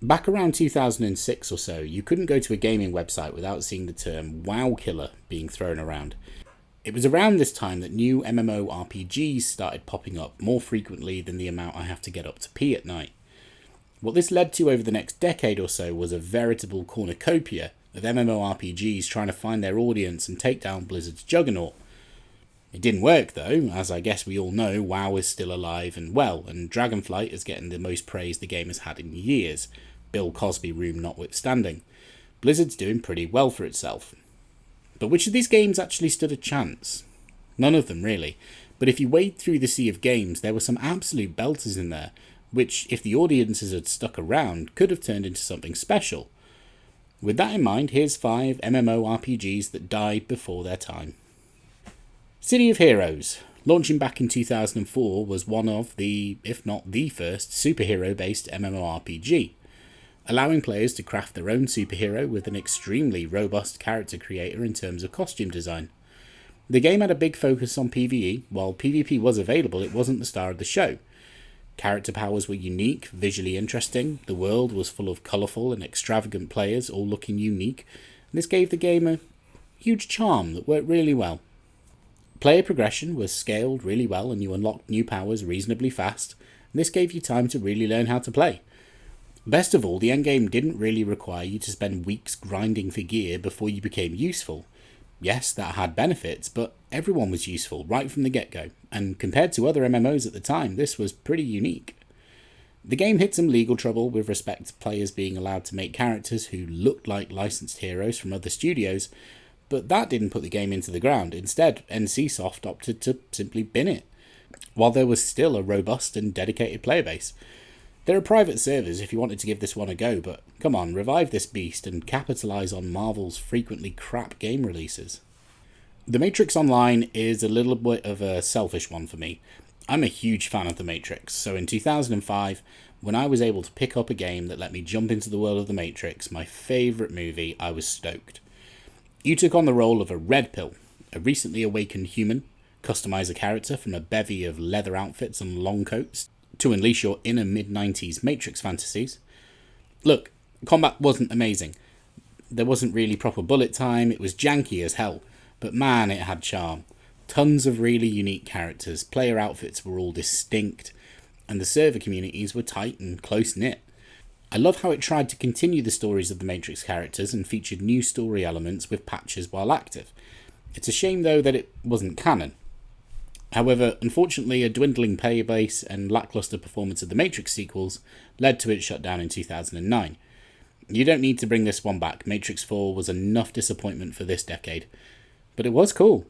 Back around 2006 or so, you couldn't go to a gaming website without seeing the term WoW killer being thrown around. It was around this time that new MMORPGs started popping up more frequently than the amount I have to get up to pee at night. What this led to over the next decade or so was a veritable cornucopia of MMORPGs trying to find their audience and take down Blizzard's juggernaut. It didn't work though, as I guess we all know, WoW is still alive and well, and Dragonflight is getting the most praise the game has had in years, Bill Cosby room notwithstanding. Blizzard's doing pretty well for itself. But which of these games actually stood a chance? None of them really, but if you wade through the sea of games, there were some absolute belters in there, which, if the audiences had stuck around, could have turned into something special. With that in mind, here's 5 MMORPGs that died before their time. City of Heroes, launching back in 2004, was one of the, if not the first, superhero-based MMORPG, allowing players to craft their own superhero with an extremely robust character creator in terms of costume design. The game had a big focus on PvE. While PvP was available, it wasn't the star of the show. Character powers were unique, visually interesting, the world was full of colourful and extravagant players, all looking unique, and this gave the game a huge charm that worked really well. Player progression was scaled really well and you unlocked new powers reasonably fast, and this gave you time to really learn how to play. Best of all, the endgame didn't really require you to spend weeks grinding for gear before you became useful. Yes, that had benefits, but everyone was useful right from the get-go, and compared to other MMOs at the time, this was pretty unique. The game hit some legal trouble with respect to players being allowed to make characters who looked like licensed heroes from other studios, but that didn't put the game into the ground. Instead, NCSoft opted to simply bin it, while there was still a robust and dedicated player base. There are private servers if you wanted to give this one a go, but come on, revive this beast and capitalise on Marvel's frequently crap game releases. The Matrix Online is a little bit of a selfish one for me. I'm a huge fan of The Matrix, so in 2005, when I was able to pick up a game that let me jump into the world of The Matrix, my favourite movie, I was stoked. You took on the role of a Red Pill, a recently awakened human, customise a character from a bevy of leather outfits and long coats, to unleash your inner mid-90s Matrix fantasies. Look, combat wasn't amazing. There wasn't really proper bullet time, it was janky as hell, but man, it had charm. Tons of really unique characters, player outfits were all distinct, and the server communities were tight and close-knit. I love how it tried to continue the stories of the Matrix characters and featured new story elements with patches while active. It's a shame though that it wasn't canon. However, unfortunately, a dwindling player base and lackluster performance of the Matrix sequels led to its shutdown in 2009. You don't need to bring this one back, Matrix 4 was enough disappointment for this decade, but it was cool.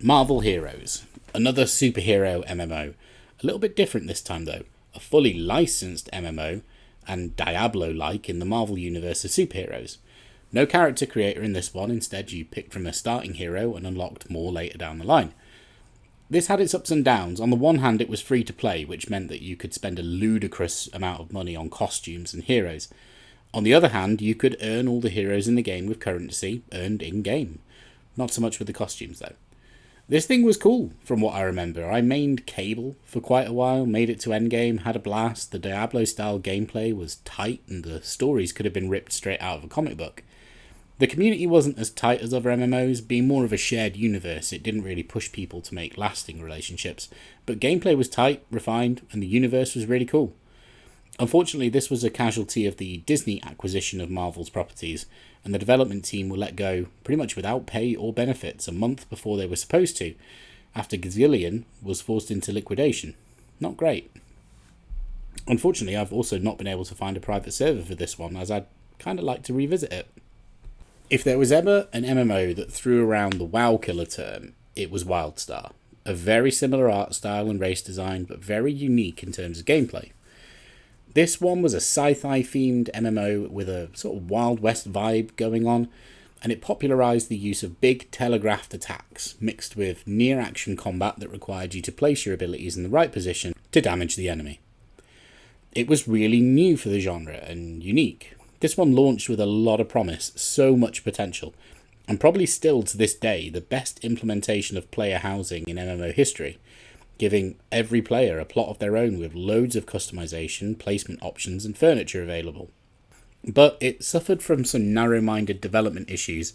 Marvel Heroes, another superhero MMO, a little bit different this time though, a fully licensed MMO, and Diablo-like in the Marvel universe of superheroes. No character creator in this one, instead you picked from a starting hero and unlocked more later down the line. This had its ups and downs. On the one hand, it was free to play, which meant that you could spend a ludicrous amount of money on costumes and heroes. On the other hand, you could earn all the heroes in the game with currency earned in-game. Not so much with the costumes, though. This thing was cool, from what I remember. I mained Cable for quite a while, made it to endgame, had a blast. The Diablo-style gameplay was tight, and the stories could have been ripped straight out of a comic book. The community wasn't as tight as other MMOs, being more of a shared universe. It didn't really push people to make lasting relationships, but gameplay was tight, refined, and the universe was really cool. Unfortunately, this was a casualty of the Disney acquisition of Marvel's properties, and the development team were let go pretty much without pay or benefits a month before they were supposed to, after Gazillion was forced into liquidation. Not great. Unfortunately, I've also not been able to find a private server for this one, as I'd kind of like to revisit it. If there was ever an MMO that threw around the WoW killer term, it was WildStar. A very similar art style and race design, but very unique in terms of gameplay. This one was a sci-fi themed MMO with a sort of Wild West vibe going on, and it popularised the use of big telegraphed attacks, mixed with near-action combat that required you to place your abilities in the right position to damage the enemy. It was really new for the genre and unique. This one launched with a lot of promise, so much potential, and probably still to this day the best implementation of player housing in MMO history, giving every player a plot of their own with loads of customization, placement options and furniture available. But it suffered from some narrow-minded development issues.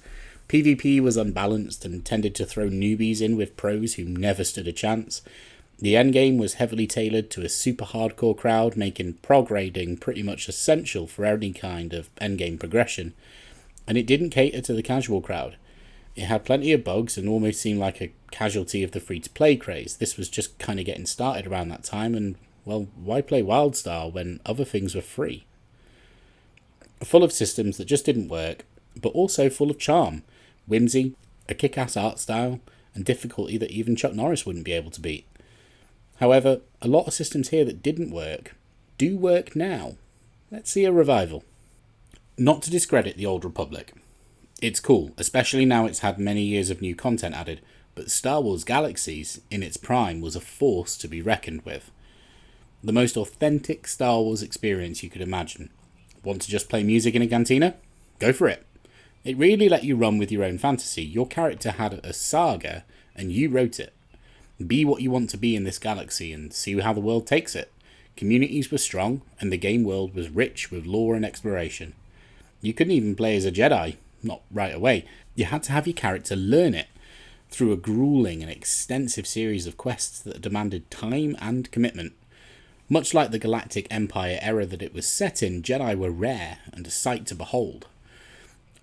PvP was unbalanced and tended to throw newbies in with pros who never stood a chance. The endgame was heavily tailored to a super hardcore crowd, making prog raiding pretty much essential for any kind of endgame progression. And it didn't cater to the casual crowd. It had plenty of bugs and almost seemed like a casualty of the free-to-play craze. This was just kind of getting started around that time, and, well, why play WildStar when other things were free? Full of systems that just didn't work, but also full of charm, whimsy, a kick-ass art style, and difficulty that even Chuck Norris wouldn't be able to beat. However, a lot of systems here that didn't work do work now. Let's see a revival. Not to discredit the Old Republic. It's cool, especially now it's had many years of new content added, but Star Wars Galaxies, in its prime, was a force to be reckoned with. The most authentic Star Wars experience you could imagine. Want to just play music in a cantina? Go for it. It really let you run with your own fantasy. Your character had a saga, and you wrote it. Be what you want to be in this galaxy and see how the world takes it. Communities were strong, and the game world was rich with lore and exploration. You couldn't even play as a Jedi, not right away. You had to have your character learn it through a grueling and extensive series of quests that demanded time and commitment. Much like the Galactic Empire era that it was set in, Jedi were rare and a sight to behold.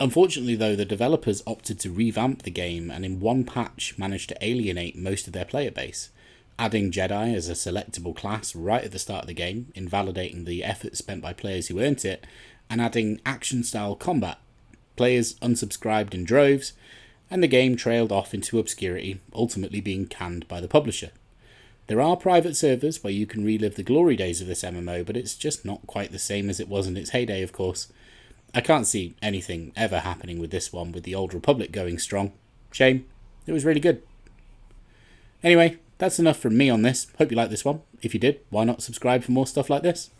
Unfortunately though, the developers opted to revamp the game and in one patch managed to alienate most of their player base, adding Jedi as a selectable class right at the start of the game, invalidating the effort spent by players who earned it, and adding action-style combat. Players unsubscribed in droves, and the game trailed off into obscurity, ultimately being canned by the publisher. There are private servers where you can relive the glory days of this MMO, but it's just not quite the same as it was in its heyday, of course. I can't see anything ever happening with this one with the Old Republic going strong. Shame. It was really good. Anyway, that's enough from me on this. Hope you liked this one. If you did, why not subscribe for more stuff like this?